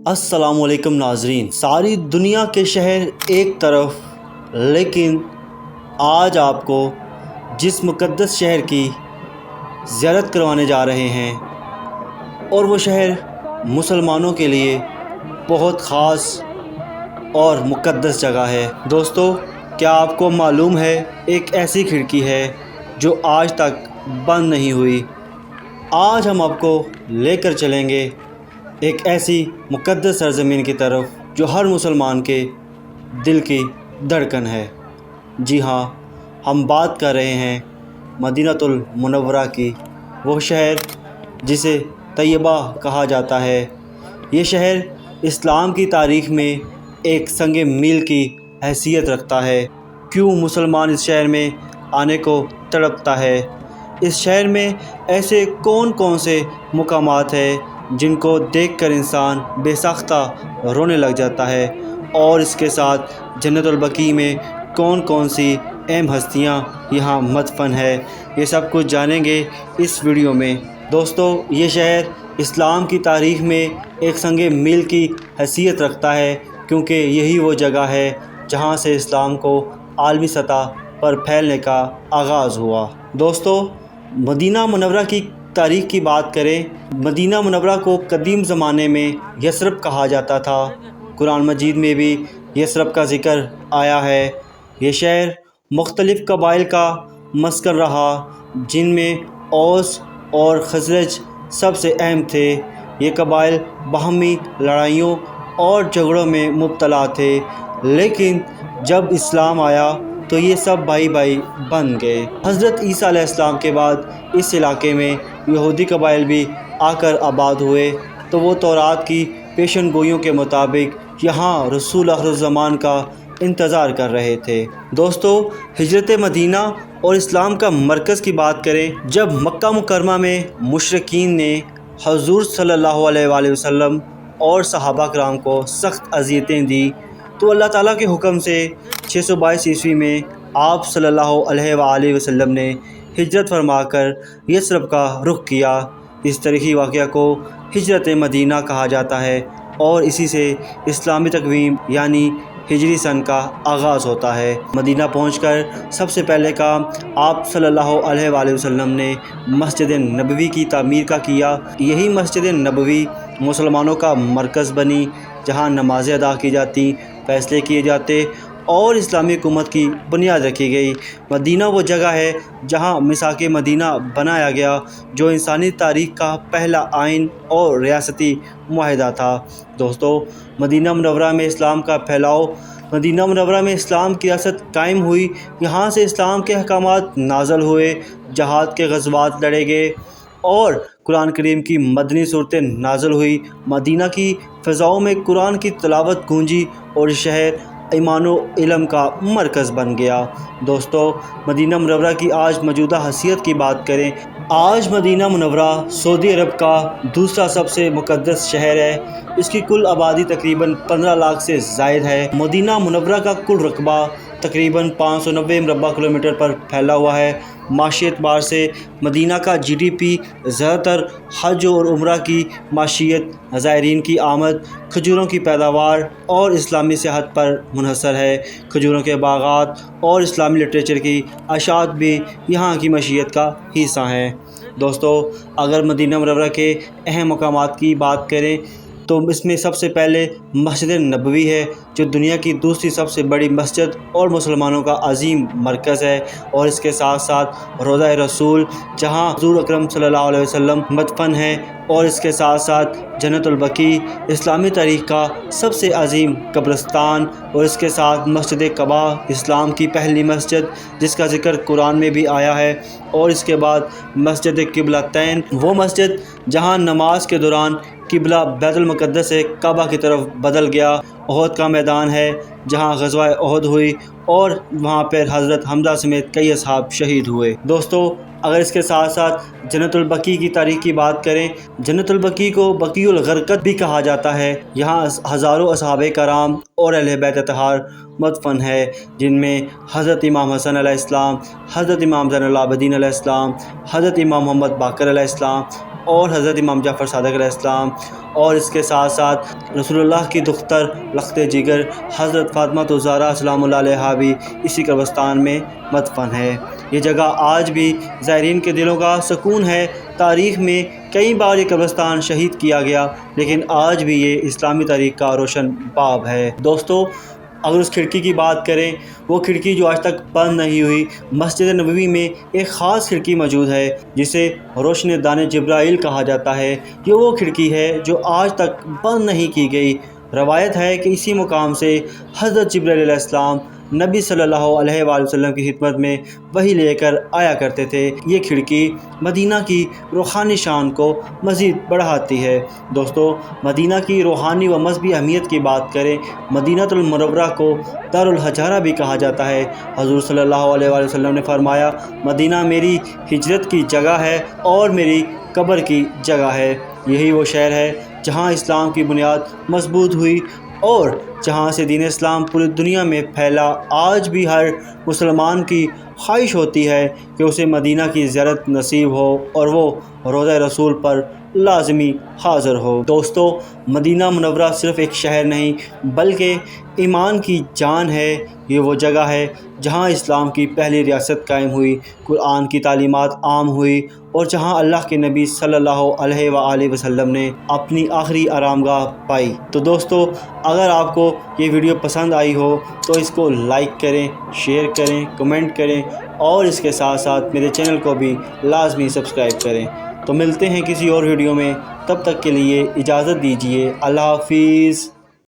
अस्सलाम वालेकुम नाजरीन। सारी दुनिया के शहर एक तरफ, लेकिन आज आपको जिस मुक़द्दस शहर की ज़ियारत करवाने जा रहे हैं और वो शहर मुसलमानों के लिए बहुत ख़ास और मुक़द्दस जगह है। दोस्तों, क्या आपको मालूम है एक ऐसी खिड़की है जो आज तक बंद नहीं हुई। आज हम आपको लेकर चलेंगे एक ऐसी मुक़द्दस सरज़मीन की तरफ जो हर मुसलमान के दिल की धड़कन है। जी हाँ, हम बात कर रहे हैं मदीनतुल मुनव्वरा की, वो शहर जिसे तैयबा कहा जाता है। ये शहर इस्लाम की तारीख़ में एक संगे मील की हैसियत रखता है। क्यों मुसलमान इस शहर में आने को तड़पता है? इस शहर में ऐसे कौन कौन से मुकामात हैं जिनको देखकर इंसान बेसाख्ता रोने लग जाता है, और इसके साथ जन्नतुल बकी में कौन कौन सी अहम हस्तियाँ यहाँ मदफन है, ये सब कुछ जानेंगे इस वीडियो में। दोस्तों, ये शहर इस्लाम की तारीख़ में एक संगे मील की हैसियत रखता है, क्योंकि यही वो जगह है जहाँ से इस्लाम को आलमी सतह पर फैलने का आगाज़ हुआ। दोस्तों, मदीना मुनव्वरा की तारीख़ की बात करें, मदीना मुनव्वरा को कदीम ज़माने में यसरब कहा जाता था। कुरान मजीद में भी यसरब का ज़िक्र आया है। ये शहर मुख्तलिफ़ कबाइल का मस्कन रहा, जिनमें औस और खज़रज सबसे अहम थे। ये कबाइल बाहमी लड़ाइयों और झगड़ों में मुब्तला थे, लेकिन जब इस्लाम आया तो ये सब भाई भाई बन गए। हज़रत ईसा अलैहिस्सलाम के बाद इस इलाके में यहूदी कबाइल भी आकर आबाद हुए, तो वो तौरात की पेशन गोइयों के मुताबिक यहाँ रसूल आखिरुज़्ज़मान का इंतज़ार कर रहे थे। दोस्तों, हिजरत मदीना और इस्लाम का मरकज़ की बात करें, जब मक्का मुकरमा में मुशरिकीन ने हज़ूर सल्लल्लाहु अलैहि वसल्लम और सहाबा कराम को सख्त अज़ियतें दी, तो अल्लाह ताला के हुक्म से 622 ईस्वी में आप सल्लल्लाहु अलैहि वसल्लम ने हिजरत फरमाकर यसरब का रुख किया। इस तरीक़ी वाक़या को हिजरत मदीना कहा जाता है, और इसी से इस्लामी तकवीम यानी हिजरी सन का आगाज़ होता है। मदीना पहुंचकर सबसे पहले काम आप सल्लल्लाहु अलैहि वसल्लम ने मस्जिद नबवी की तामीर का किया। यही मस्जिद नबवी मुसलमानों का मरकज़ बनी, जहां नमाज़ें अदा की जाती, फ़ैसले किए जाते और इस्लामी हुकूमत की बुनियाद रखी गई। मदीना वो जगह है जहां मिसाक़ मदीना बनाया गया, जो इंसानी तारीख़ का पहला आइन और रियासती मुआहिदा था। दोस्तों, मदीना मुनव्वरा में इस्लाम का फैलाव, मदीना मुनव्वरा में इस्लाम की रियासत कायम हुई। यहाँ से इस्लाम के अहकामात नाज़िल हुए, जहाद के ग़ज़वात लड़े गए और कुरान करीम की मदनी सूरतें नाज़िल हुई। मदीना की फ़ज़ाओं में कुरान की तिलावत गूंजी और शहर ईमान व इल्म का मरकज़ बन गया। दोस्तों, मदीना मुनव्वरा की आज मौजूदा हैसियत की बात करें, आज मदीना मुनव्वरा सऊदी अरब का दूसरा सबसे मुक़द्दस शहर है। इसकी कुल आबादी तकरीबन 15 लाख से ज़ायद है। मदीना मुनव्वरा का कुल रकबा तकरीबन 590 मुरबा किलोमीटर पर फैला हुआ है। माशी एतबार से मदीना का GDP ज़्यादातर हज और उम्रा की माशियत, ज़ायरीन की आमद, खजूरों की पैदावार और इस्लामी सियाहत पर मुनहसर है। खजूरों के बागात और इस्लामी लिटरेचर की अशात भी यहाँ की मशीयत का हिस्सा हैं। दोस्तों, अगर मदीना मुनव्वरा के अहम मकामात की बात करें, तो इसमें सबसे पहले मस्जिद नबवी है, जो दुनिया की दूसरी सबसे बड़ी मस्जिद और मुसलमानों का अजीम मरकज़ है। और इसके साथ साथ रोज़ा रसूल, जहाँ हुज़ूर अकरम सल्लल्लाहु अलैहि वसल्लम मदफन है, और इसके साथ साथ जन्नतुल बकी, इस्लामी तारीख़ का सबसे अजीम कब्रिस्तान, और इसके साथ मस्जिद कबा, इस्लाम की पहली मस्जिद जिसका ज़िक्र कुरान में भी आया है। और इसके बाद मस्जिद किबलतैन, वो मस्जिद जहाँ नमाज के दौरान किबला बैतुल मुक़द्दस से काबा की तरफ बदल गया। ओहद का मैदान है जहाँ ग़ज़वा ओहद हुई, और वहाँ पर हज़रत हमज़ा समेत कई असहाब शहीद हुए। दोस्तों, अगर इसके साथ साथ जन्नतुल बकी की तारीख़ की बात करें, जन्नतुल बकी को बकीउल ग़रक़द भी कहा जाता है। यहाँ हज़ारों असहाबे कराम और अहले बैत अतहार मदफन है, जिनमें हज़रत इमाम हसन अलैहिस्सलाम, हज़रत इमाम ज़ैनुल आबिदीन अलैहिस्सलाम, हज़रत इमाम मोहम्मद बाक़िर अलैहिस्सलाम اور حضرت امام جعفر صادق علیہ السلام، اور اس کے ساتھ ساتھ رسول اللہ کی دختر لخت جگر حضرت فاطمہ الزہرا سلام اللہ علیہا بھی اسی قبرستان میں مدفن ہے۔ یہ جگہ آج بھی زائرین کے دلوں کا سکون ہے۔ تاریخ میں کئی بار یہ قبرستان شہید کیا گیا، لیکن آج بھی یہ اسلامی تاریخ کا روشن باب ہے۔ دوستو، اگر اس کھڑکی کی بات کریں، وہ کھڑکی جو آج تک بند نہیں ہوئی، مسجد نبوی میں ایک خاص کھڑکی موجود ہے جسے روشن دان جبرائیل کہا جاتا ہے۔ یہ وہ کھڑکی ہے جو آج تک بند نہیں کی گئی۔ روایت ہے کہ اسی مقام سے حضرت جبرائیل علیہ السلام نبی صلی اللہ علیہ وآلہ وسلم کی خدمت میں وحی لے کر آیا کرتے تھے۔ یہ کھڑکی مدینہ کی روحانی شان کو مزید بڑھاتی ہے۔ دوستو، مدینہ کی روحانی و مذہبی اہمیت کی بات کریں، مدینہ المنورہ کو دار الحجارہ بھی کہا جاتا ہے۔ حضور صلی اللہ علیہ وآلہ وسلم نے فرمایا، مدینہ میری ہجرت کی جگہ ہے اور میری قبر کی جگہ ہے۔ یہی وہ شہر ہے جہاں اسلام کی بنیاد مضبوط ہوئی اور جہاں سے دین اسلام پوری دنیا میں پھیلا۔ آج بھی ہر مسلمان کی خواہش ہوتی ہے کہ اسے مدینہ کی زیارت نصیب ہو اور وہ روضہ رسول پر لازمی حاضر ہو۔ دوستو، مدینہ منورہ صرف ایک شہر نہیں بلکہ ایمان کی جان ہے۔ یہ وہ جگہ ہے جہاں اسلام کی پہلی ریاست قائم ہوئی، قرآن کی تعلیمات عام ہوئی اور جہاں اللہ کے نبی صلی اللہ علیہ وآلہ وسلم نے اپنی آخری آرام گاہ پائی۔ تو دوستو، اگر آپ کو یہ ویڈیو پسند آئی ہو تو اس کو لائک کریں، شیئر کریں، کمنٹ کریں اور اس کے ساتھ ساتھ میرے چینل کو بھی لازمی سبسکرائب کریں۔ تو ملتے ہیں کسی اور ویڈیو میں، تب تک کے لیے اجازت دیجیے۔ اللہ حافظ۔